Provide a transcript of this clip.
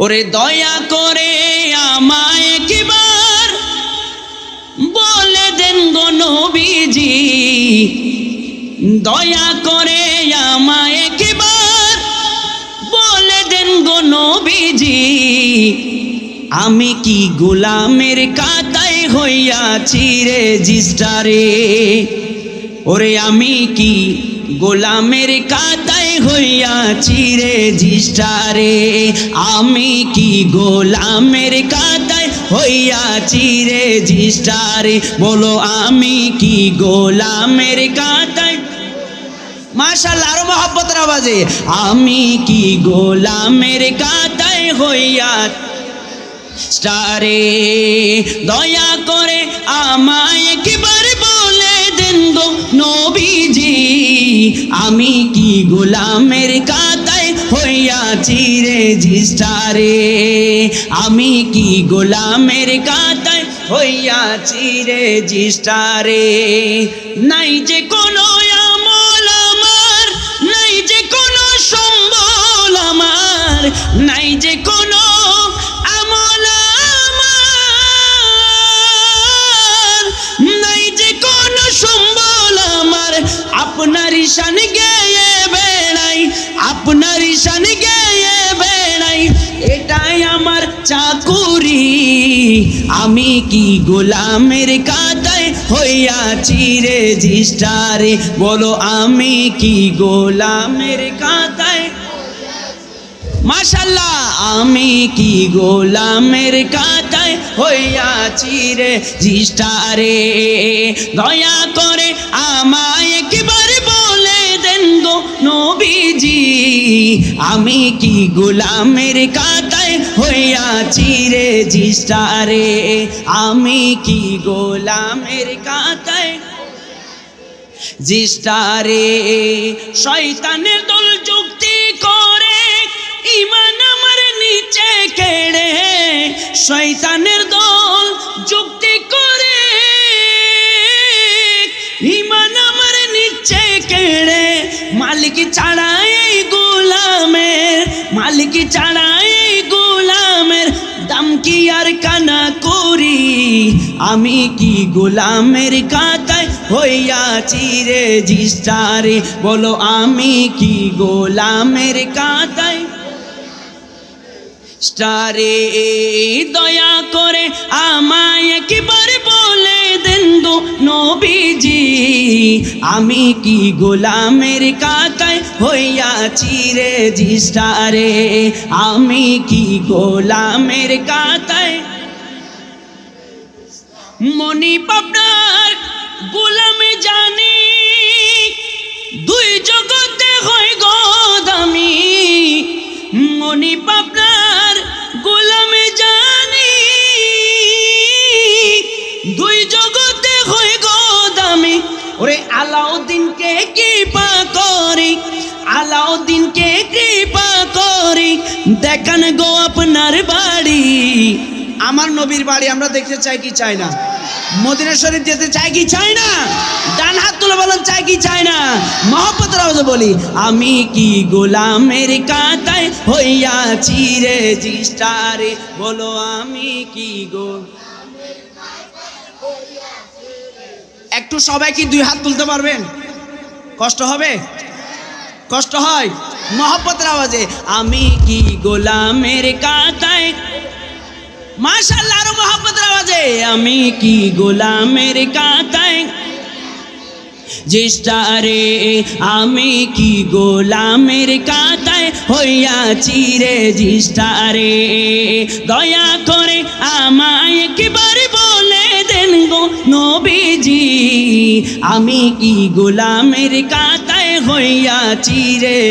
ওরে দয়া করে আমায় একবার বলে দেন গো নবীজি, দয়া করে আমায় একবার বলে দেন গো নবীজি, আমি কি গোলামের কাতায় হইয়াছি রেজিস্টারে। ওরে আমি কি গোলামের কাতায় হইয়াছি রেজিস্টারে, আমি কি গোলামের কাতায় হইয়াছি রেজিস্টারে। বলো আমি কি গোলামের কাতায়, মাশাআল্লাহ আরো মহব্বতের আওয়াজে, আমি কি গোলামের কাতায় হইয়া স্টারে। দয়া করে আমায় একবার বলে দেন গো নবীজি, আমি কি গোলামের কাতায় হইয়াছি রেজিস্টারে, আমি কি গোলামের কাতায় হইয়াছি রেজিস্টারে। নাই যে কোনো আমল আমার, নাই যে কোনো সম্বল আমার, নাই যে কোনো আমল আমার, নাই যে কোনো সম্বল আমার, আপনারই শান গেয়ে বেড়াই, আপনারই শান গেয়ে বেড়াই, এটাই আমার চাকুরি। আমি কি গোলামের কাতায় হইয়াছি রেজিস্টারে। বলো আমি কি গোলামের কাতায়, মাশাআল্লাহ আমি কি গোলামের কাতায় হইয়াছি রেজিস্টারে। দয়া করে আমায় একবার বলে দেন গো নবীজি, আমি কি গোলামের কাতায় হইয়াছি রেজিস্টারে, আমি কি গোলামের কাতায় রেজিস্টারে। শয়তানের দল যুক্তি করে ঈমান আমার নিচে কেড়ে, শয়তানের দল যুক্তি করে ঈমান আমার নিচে কেড়ে, মালিক ছাড়া এই গোলামের, মালিক ছাড়া এই গোলামের দাম কি আর কানা করি। আমি কি গোলামের কাতায় হইয়াছি রেজিস্টারে। বলো আমি কি গোলামের কাতায় স্টারে। দয়া করে আমায় একবার বলে দেন গো নবীজি, আমি কি গোলামের কাতায় হইয়াছি রেজিস্টারে, আমি কি গোলামের কাতায়। মনি পাবনার গোলামে জানি, দুই জগতে হয় গো দামি। মনি পাবনার গোলামে জানি, দুই জগতে হয় গো দামি। ওরে আলাউদ্দিনকে কৃপা করি, আলাউদ্দিনকে কৃপা করি, দেখান গো আপনার বাড়ি। আমার নবীর বাড়ি আমরা দেখতে চাই কি চাই না? মদিনা শরীফ যেতে চাই কি চাই না? ডান হাত তুলে বলেন চাই কি চাই না? মহব্বতের আওয়াজে বলি আমি কি গোলামের কাতায় হইয়াছি রেজিস্টারে। বলো আমি কি গো, একটু সবাই কি দুই হাত তুলতে পারবেন? কষ্ট হবে? কষ্ট হয়? মহব্বতের আওয়াজে আমি কি গোলামের কাতায়, মাশাআল্লাহ আরো মহব্বতের আওয়াজে, আমি কি গোলামের কাতায় রেজিস্টারে, আমি কি গোলামের কাতায় হইয়াছি রেজিস্টারে। দয়া করে আমায় একবার বলে দেন গো নবীজি, আমি কি গোলামের কাতায় হইয়াছি রে।